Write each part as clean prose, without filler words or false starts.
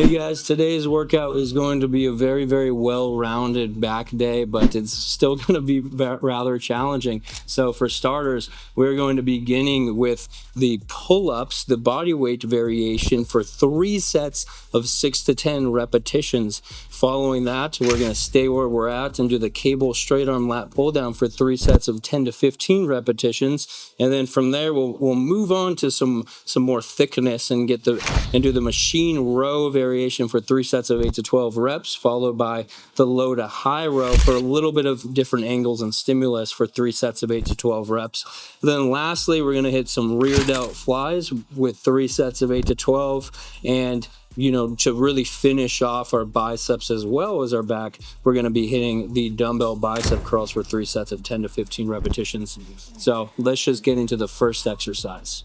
Hey guys, today's workout is going to be a very, very well-rounded back day, but it's still going to be rather challenging. So for starters, we're going to be beginning with the pull-ups, the body weight variation for 3 sets of 6 to 10 repetitions. Following that, we're going to stay where we're at and do the cable straight arm lat pull down for 3 sets of 10 to 15 repetitions. And then from there, we'll move on to some more thickness and do the machine row variation for 3 sets of 8 to 12 reps, followed by the low to high row for a little bit of different angles and stimulus for 3 sets of 8 to 12 reps. Then lastly, we're going to hit some rear delt flies with 3 sets of 8 to 12, and to really finish off our biceps as well as our back, we're going to be hitting the dumbbell bicep curls for 3 sets of 10 to 15 repetitions. So let's just get into the first exercise.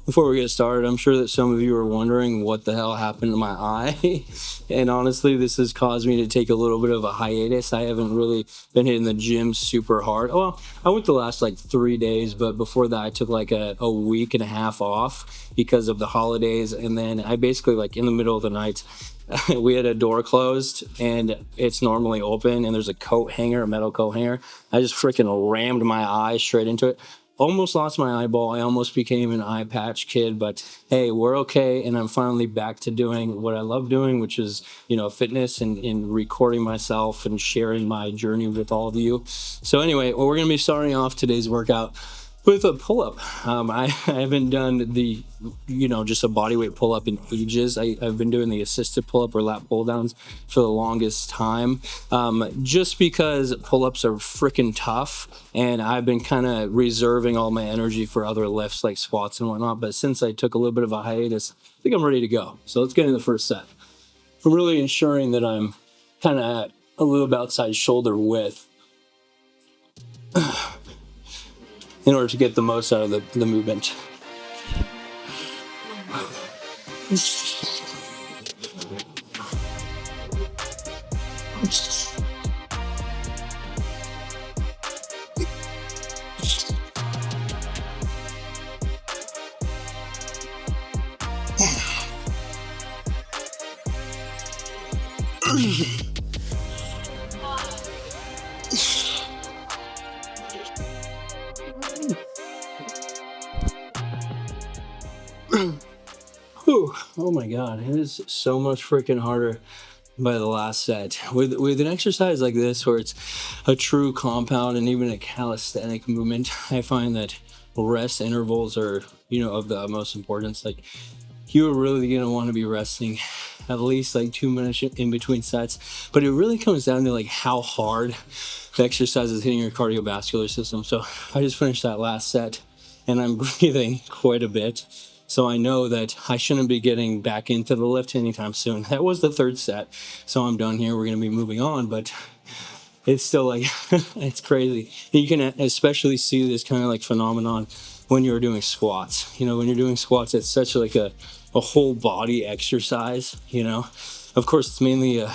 Before we get started, I'm sure that some of you are wondering what the hell happened to my eye. And honestly, this has caused me to take a little bit of a hiatus. I haven't really been hitting the gym super hard. Well, I went the last 3 days, but before that I took a week and a half off because of the holidays. And then I basically, in the middle of the night, we had a door closed and it's normally open and there's a metal coat hanger. I just freaking rammed my eye straight into it. Almost lost my eyeball. I almost became an eye patch kid, but hey, we're okay. And I'm finally back to doing what I love doing, which is, fitness and recording myself and sharing my journey with all of you. So anyway, we're going to be starting off today's workout with a pull-up. I haven't done the, just a bodyweight pull-up in ages. I've been doing the assisted pull-up or lat pull-downs for the longest time, just because pull-ups are freaking tough, and I've been kind of reserving all my energy for other lifts like squats and whatnot. But since I took a little bit of a hiatus, I think I'm ready to go. So let's get into the first set. I'm really ensuring that I'm kind of at a little bit outside shoulder width in order to get the most out of the movement. Oh my god, it is so much freaking harder by the last set. With an exercise like this where it's a true compound and even a calisthenic movement, I find that rest intervals are, of the utmost importance. You're really going to want to be resting at least 2 minutes in between sets, but it really comes down to how hard the exercise is hitting your cardiovascular system. So I just finished that last set and I'm breathing quite a bit. So I know that I shouldn't be getting back into the lift anytime soon. That was the 3rd set, so I'm done here. We're going to be moving on, but it's still it's crazy. You can especially see this kind of phenomenon when you're doing squats. When you're doing squats, it's such a whole body exercise, Of course, it's mainly a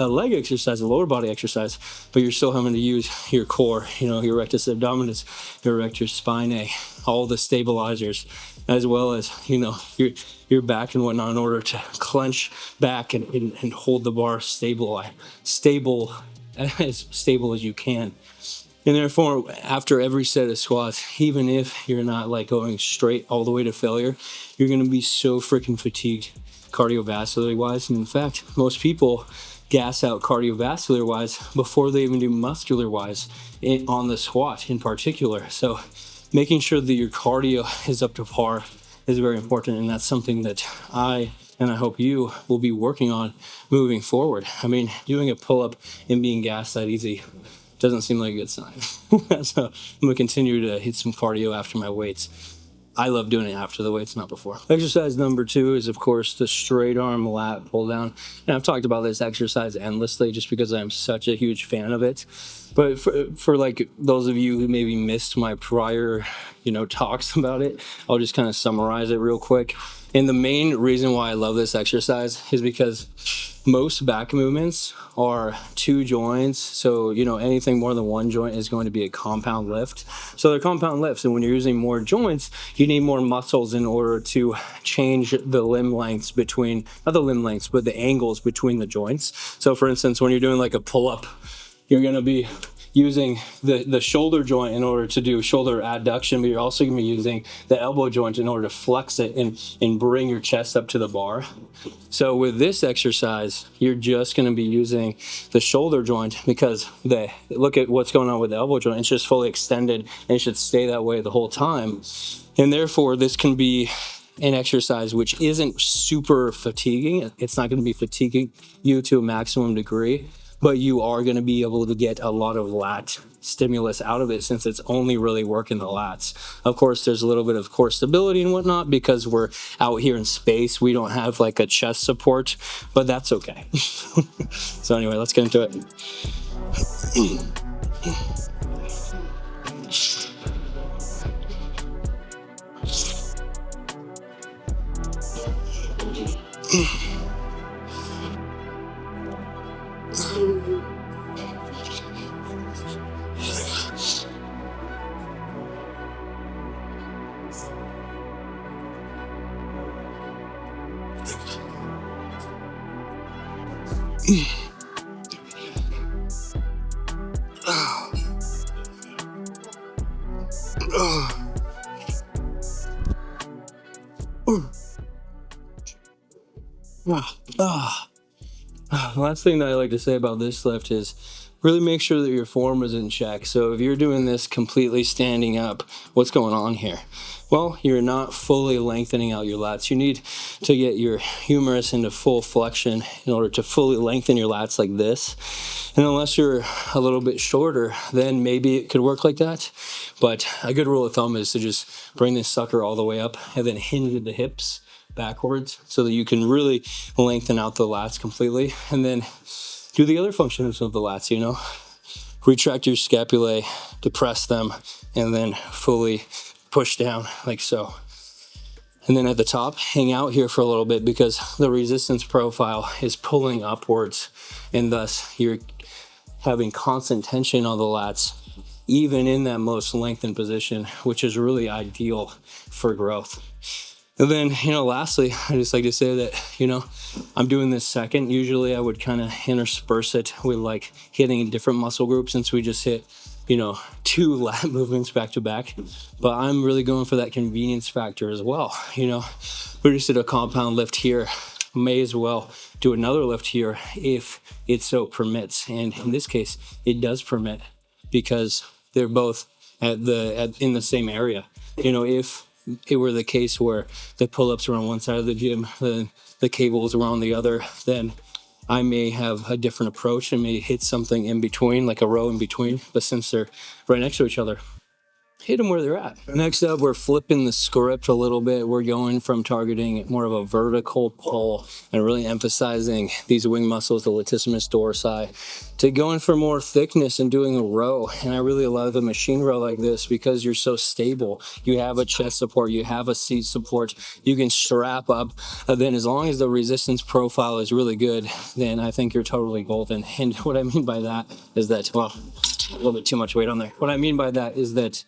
leg exercise, a lower body exercise, but you're still having to use your core, your rectus abdominis, your rectus spinae, all the stabilizers, as well as, your back and whatnot in order to clench back and hold the bar as stable as you can. And therefore, after every set of squats, even if you're not going straight all the way to failure, you're going to be so freaking fatigued cardiovascular wise. And in fact, most people gas out cardiovascular wise before they even do muscular wise on the squat in particular. So making sure that your cardio is up to par is very important, and that's something that I hope you will be working on moving forward. I mean, doing a pull-up and being gassed that easy doesn't seem like a good sign. So I'm going to continue to hit some cardio after my weights. I love doing it after the weights, not before. Exercise number 2 is, of course, the straight arm lat pull down. And I've talked about this exercise endlessly just because I'm such a huge fan of it. But for those of you who maybe missed my prior, talks about it, I'll just kind of summarize it real quick. And the main reason why I love this exercise is because most back movements are 2 joints. So, anything more than 1 joint is going to be a compound lift. So they're compound lifts. And when you're using more joints, you need more muscles in order to change the limb lengths between, not the limb lengths, but the angles between the joints. So for instance, when you're doing like a pull-up, you're going to be using the shoulder joint in order to do shoulder adduction, but you're also going to be using the elbow joint in order to flex it and bring your chest up to the bar. So with this exercise, you're just going to be using the shoulder joint because look at what's going on with the elbow joint. It's just fully extended and it should stay that way the whole time. And therefore, this can be an exercise which isn't super fatiguing. It's not going to be fatiguing you to a maximum degree, but you are going to be able to get a lot of lat stimulus out of it since it's only really working the lats. Of course, there's a little bit of core stability and whatnot because we're out here in space. We don't have like a chest support, but that's okay. So anyway, let's get into it. The last thing that I like to say about this lift is really make sure that your form is in check. So if you're doing this completely standing up, what's going on here? Well, you're not fully lengthening out your lats. You need to get your humerus into full flexion in order to fully lengthen your lats like this. And unless you're a little bit shorter, then maybe it could work like that. But a good rule of thumb is to just bring this sucker all the way up and then hinge the hips backwards so that you can really lengthen out the lats completely. And then do the other functions of the lats, retract your scapulae, depress them, and then fully push down like so. And then at the top, hang out here for a little bit because the resistance profile is pulling upwards and thus you're having constant tension on the lats even in that most lengthened position, which is really ideal for growth. And then, lastly, I just like to say that, I'm doing this second. Usually I would kind of intersperse it with like hitting different muscle groups since we just hit, 2 lat movements back to back. But I'm really going for that convenience factor as well. We just did a compound lift here. May as well do another lift here if it so permits. And in this case, it does permit because they're both in the same area. If it were the case where the pull-ups were on one side of the gym, then the cables were on the other, then I may have a different approach and may hit something in between, like a row in between. But since they're right next to each other, hit them where they're at. Next up, we're flipping the script a little bit. We're going from targeting more of a vertical pull and really emphasizing these wing muscles, the latissimus dorsi, to going for more thickness and doing a row. And I really love a machine row like this because you're so stable. You have a chest support, you have a seat support, you can strap up. Then as long as the resistance profile is really good, then I think you're totally golden. And what I mean by that is that, well, a little bit too much weight on there. What I mean by that is that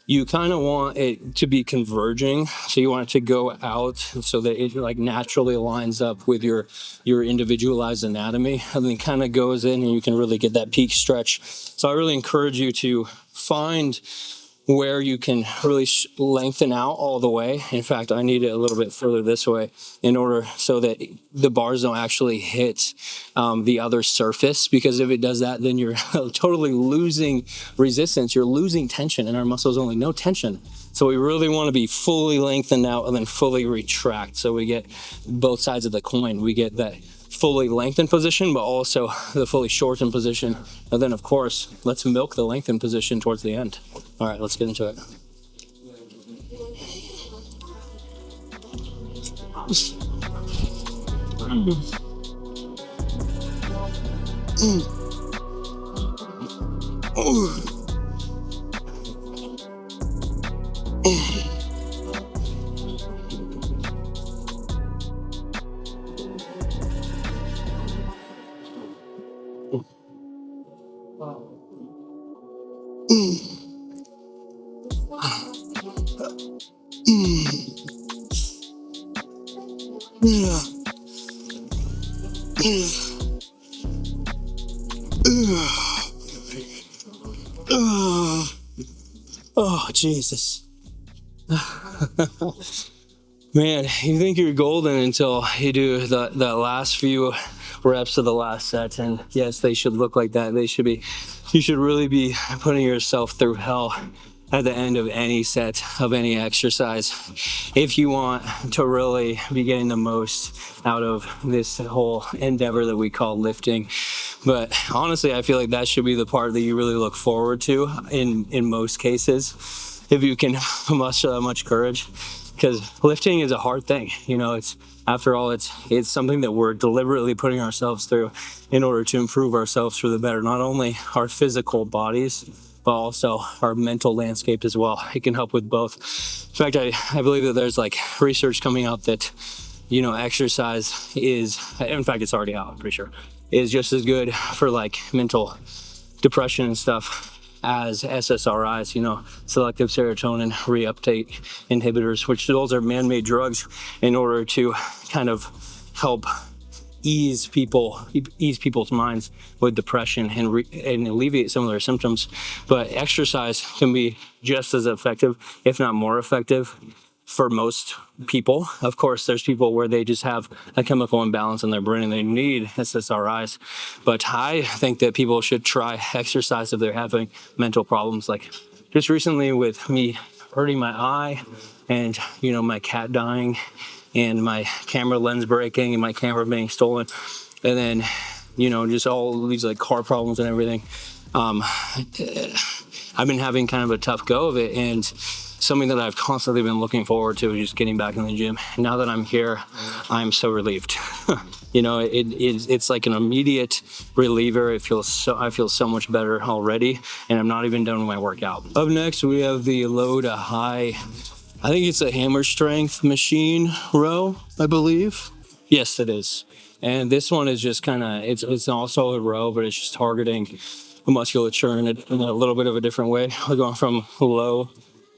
you kind of want it to be converging. So you want it to go out so that it like naturally lines up with your individualized anatomy and then kind of goes in and you can really get that peak stretch. So I really encourage you to find where you can really lengthen out all the way. In fact, I need it a little bit further this way in order so that the bars don't actually hit the other surface, because if it does that, then you're totally losing resistance. You're losing tension, and our muscles only know tension. So we really want to be fully lengthened out and then fully retract. So we get both sides of the coin. We get that fully lengthened position, but also the fully shortened position. And then, of course, let's milk the lengthened position towards the end. All right, let's get into it. Oh, Jesus. Man, you think you're golden until you do the last few reps of the last set. And yes, they should look like that. You should really be putting yourself through hell at the end of any set of any exercise if you want to really be getting the most out of this whole endeavor that we call lifting. But honestly, I feel like that should be the part that you really look forward to in most cases, if you can muster that much courage. Because lifting is a hard thing, it's, after all, it's something that we're deliberately putting ourselves through in order to improve ourselves for the better, not only our physical bodies, but also our mental landscape as well. It can help with both. In fact, I believe that there's like research coming out that, exercise is, in fact, it's already out, I'm pretty sure, is just as good for like mental depression and stuff as SSRIs, selective serotonin reuptake inhibitors, which those are man-made drugs in order to kind of help ease people's minds with depression and alleviate some of their symptoms. But exercise can be just as effective, if not more effective, for most people. Of course, there's people where they just have a chemical imbalance in their brain and they need SSRIs. But I think that people should try exercise if they're having mental problems. Like just recently with me hurting my eye and, my cat dying and my camera lens breaking and my camera being stolen. And then, just all these like car problems and everything. I've been having kind of a tough go of it, and something that I've constantly been looking forward to is just getting back in the gym. Now that I'm here, I'm so relieved. It's like an immediate reliever. I feel so much better already, and I'm not even done with my workout. Up next, we have the low to high. I think it's a hammer strength machine row, I believe. Yes, it is. And this one is just kind of, it's also a row, but it's just targeting musculature in a little bit of a different way. We're going from low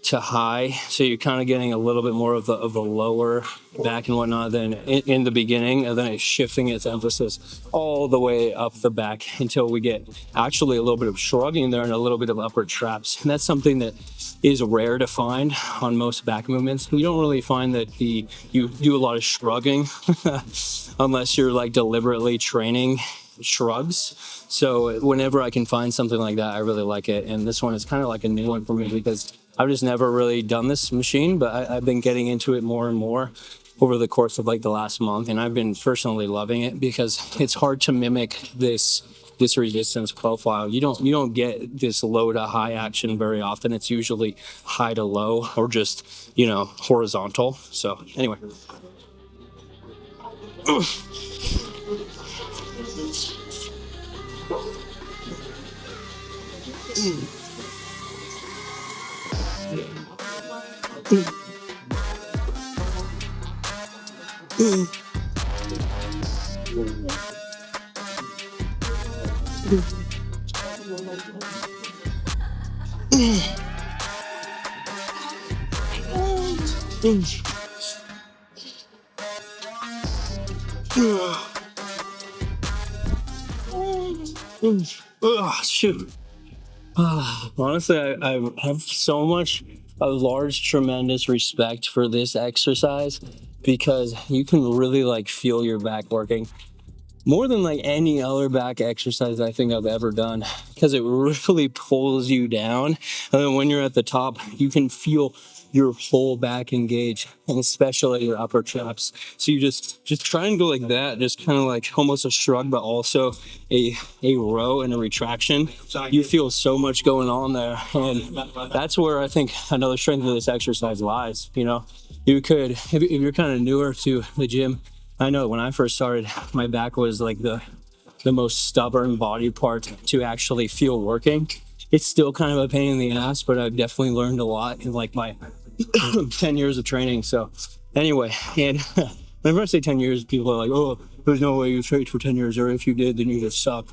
to high, so you're kind of getting a little bit more of the lower back and whatnot than in the beginning, and then it's shifting its emphasis all the way up the back until we get actually a little bit of shrugging there and a little bit of upward traps. And that's something that is rare to find on most back movements. You don't really find that you do a lot of shrugging unless you're like deliberately training shrugs. So whenever I can find something like that, I really like it. And this one is kind of like a new one for me because I've just never really done this machine, but I've been getting into it more and more over the course of like the last month, and I've been personally loving it because it's hard to mimic this resistance profile. You don't get this low to high action very often. It's usually high to low or just horizontal. So anyway. Shoot. Honestly, I have so much a large, tremendous respect for this exercise because you can really like feel your back working more than like any other back exercise I think I've ever done, because it really pulls you down. And then when you're at the top, you can feel your whole back engage, and especially your upper traps. So you just try and go like that, just kind of like almost a shrug, but also a row and a retraction. You feel so much going on there, and that's where I think another strength of this exercise lies. You could, if you're kind of newer to the gym, I know when I first started, my back was like the most stubborn body part to actually feel working. It's still kind of a pain in the ass, but I've definitely learned a lot in like my 10 years of training. So anyway, and whenever I say 10 years, people are like, oh, there's no way you trained for 10 years, or if you did, then you just suck.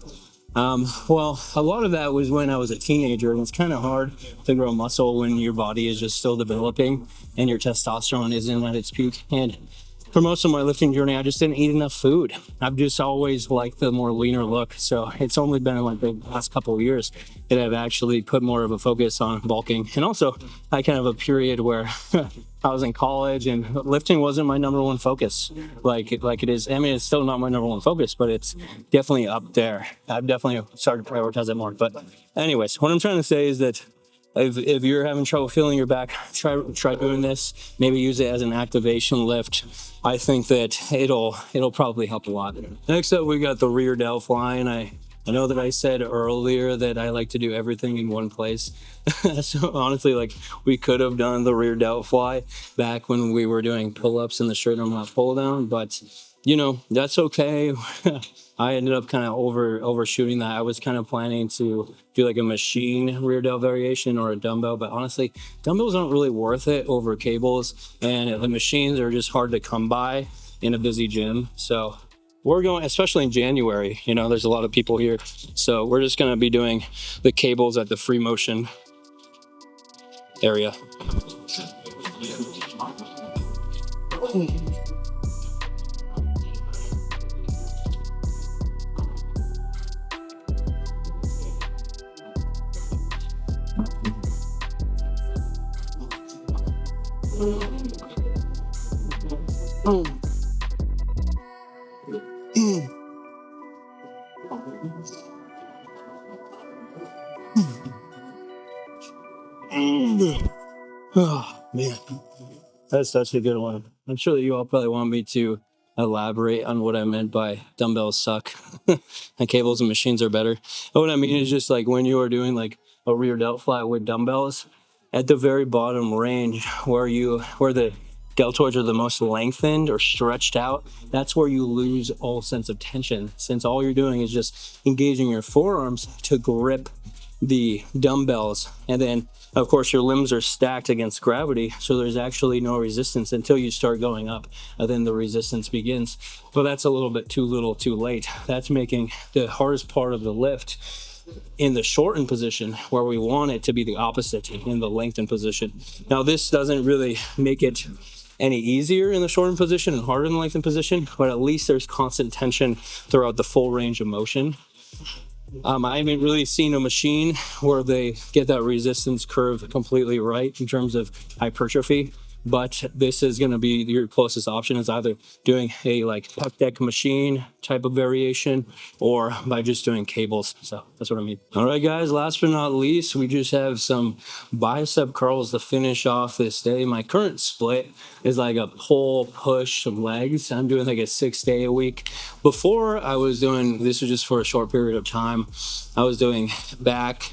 Well, a lot of that was when I was a teenager, and it's kind of hard to grow muscle when your body is just still developing and your testosterone isn't at its peak. And for most of my lifting journey, I just didn't eat enough food. I've just always liked the more leaner look. So it's only been like the last couple of years that I've actually put more of a focus on bulking. And also, I kind of a period where I was in college and lifting wasn't my number one focus like it is. I mean, it's still not my number one focus, but it's definitely up there. I've definitely started to prioritize it more. But anyways, what I'm trying to say is that if you're having trouble feeling your back, try doing this. Maybe use it as an activation lift. I think that it'll probably help a lot. Next up, we got the rear delt fly, and I know that I said earlier that I like to do everything in one place. So honestly, like we could have done the rear delt fly back when we were doing pull-ups in the straight arm lat pull down, but you know, that's okay. I ended up kind of overshooting that. I was kind of planning to do like a machine rear delt variation or a dumbbell, but honestly, dumbbells aren't really worth it over cables, and the machines are just hard to come by in a busy gym. So we're going, especially in January, you know, there's a lot of people here. So we're just going to be doing the cables at the free motion area. Oh man, that's such a good one. I'm sure that you all probably want me to elaborate on what I meant by dumbbells suck and cables and machines are better. And what I mean is just like when you are doing like a rear delt fly with dumbbells, at the very bottom range where the deltoids are the most lengthened or stretched out, that's where you lose all sense of tension, since all you're doing is just engaging your forearms to grip the dumbbells, and then of course your limbs are stacked against gravity, so there's actually no resistance until you start going up, and then the resistance begins. But that's a little bit too little too late. That's making the hardest part of the lift in the shortened position, where we want it to be the opposite in the lengthened position. Now this doesn't really make it any easier in the shortened position and harder in the lengthened position, but at least there's constant tension throughout the full range of motion. I haven't really seen a machine where they get that resistance curve completely right in terms of hypertrophy, but this is going to be your closest option, is either doing a like puck deck machine type of variation or by just doing cables. So that's what I mean. All right, guys, last but not least, we just have some bicep curls to finish off this day. My current split is like a pull, push, some legs. I'm doing like a 6-day a week. Before I was doing, this was just for a short period of time, I was doing back,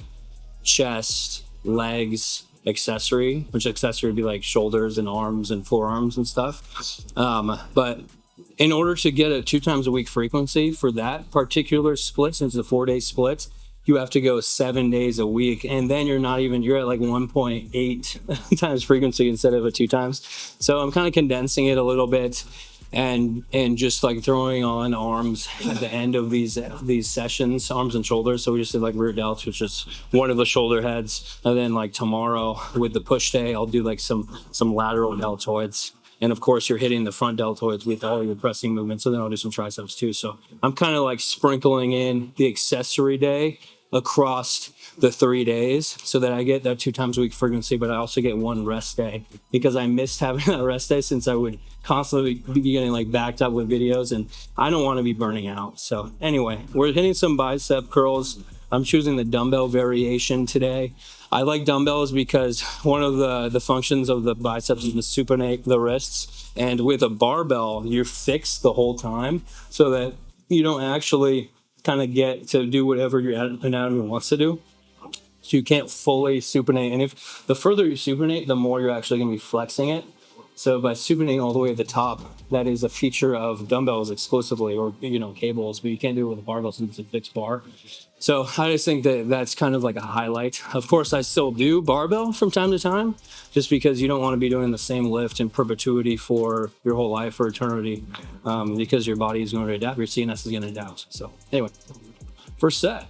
chest, legs, accessory, which accessory would be like shoulders and arms and forearms and stuff. But in order to get a 2 times a week frequency for that particular split, since it's a 4-day split, you have to go 7 days a week, and then you're at like 1.8 times frequency instead of a 2 times. So I'm kind of condensing it a little bit and just like throwing on arms at the end of these sessions, arms and shoulders. So we just did like rear delts, which is one of the shoulder heads, and then like tomorrow with the push day, I'll do like some lateral deltoids. And of course, you're hitting the front deltoids with all your pressing movements. So then I'll do some triceps too. So I'm kind of like sprinkling in the accessory day across the 3 days so that I get that 2 times a week frequency, but I also get 1 rest day, because I missed having that rest day since I would constantly be getting like backed up with videos, and I don't want to be burning out. So anyway, we're hitting some bicep curls. I'm choosing the dumbbell variation today. I like dumbbells because one of the functions of the biceps is to supinate the wrists, and with a barbell, you're fixed the whole time so that you don't actually kind of get to do whatever your anatomy wants to do. So you can't fully supinate. And if the further you supinate, the more you're actually going to be flexing it. So by supinating all the way at the top, that is a feature of dumbbells exclusively, or, you know, cables, but you can't do it with a barbell since it's a fixed bar. So I just think that that's kind of like a highlight. Of course, I still do barbell from time to time, just because you don't want to be doing the same lift in perpetuity for your whole life or eternity, because your body is going to adapt, your CNS is going to adapt. So anyway, First set.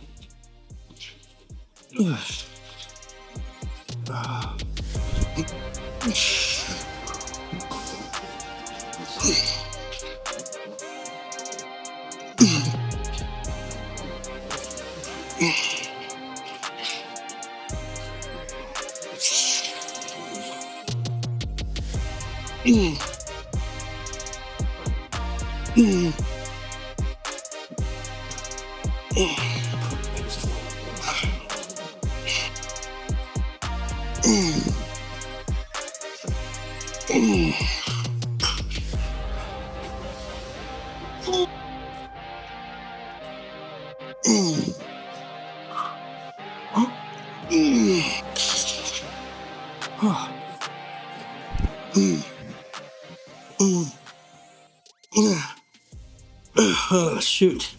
Oh, shoot.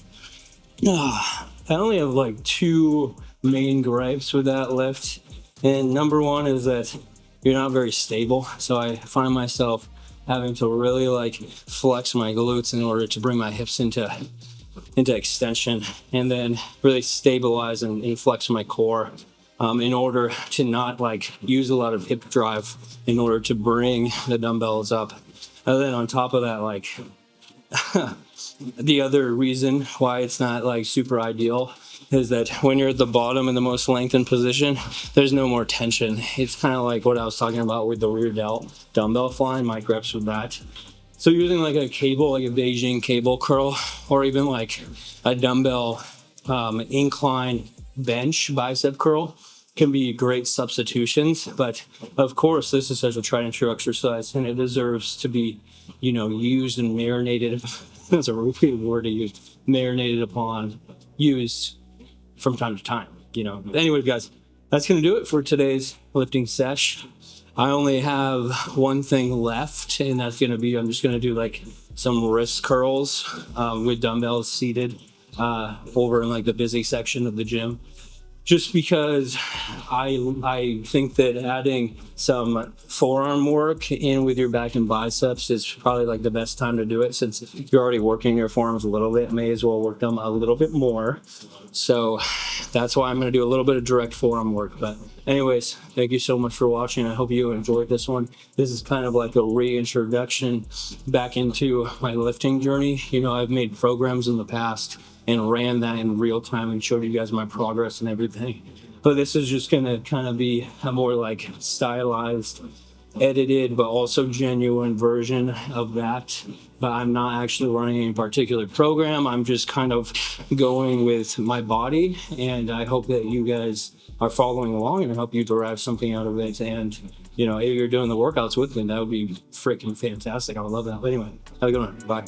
I only have like two main gripes with that lift. And number one is that you're not very stable. So I find myself having to really like flex my glutes in order to bring my hips into extension, and then really stabilize and flex my core in order to not like use a lot of hip drive in order to bring the dumbbells up. And then on top of that, like the other reason why it's not like super ideal is that when you're at the bottom in the most lengthened position, there's no more tension. It's kind of like what I was talking about with the rear delt dumbbell flying, my reps with that. So using like a cable, like a Beijing cable curl, or even like a dumbbell incline bench bicep curl can be great substitutions. But of course, this is such a tried and true exercise, and it deserves to be, used and marinated. That's a really word to use. Marinated upon, used from time to time. Anyway, guys, that's gonna do it for today's lifting sesh. I only have one thing left, and that's gonna be, I'm just gonna do like some wrist curls with dumbbells seated over in like the busy section of the gym. Just because I think that adding some forearm work in with your back and biceps is probably like the best time to do it, since you're already working your forearms a little bit, may as well work them a little bit more. So that's why I'm going to do a little bit of direct forearm work. But anyways, thank you so much for watching. I hope you enjoyed this one. This is kind of like a reintroduction back into my lifting journey. I've made programs in the past and ran that in real time and showed you guys my progress and everything. But this is just gonna kind of be a more like stylized, edited, but also genuine version of that. But I'm not actually running any particular program. I'm just kind of going with my body, and I hope that you guys are following along, and I hope you derive something out of it. And if you're doing the workouts with me, that would be freaking fantastic. I would love that. But anyway, have a good one. Bye.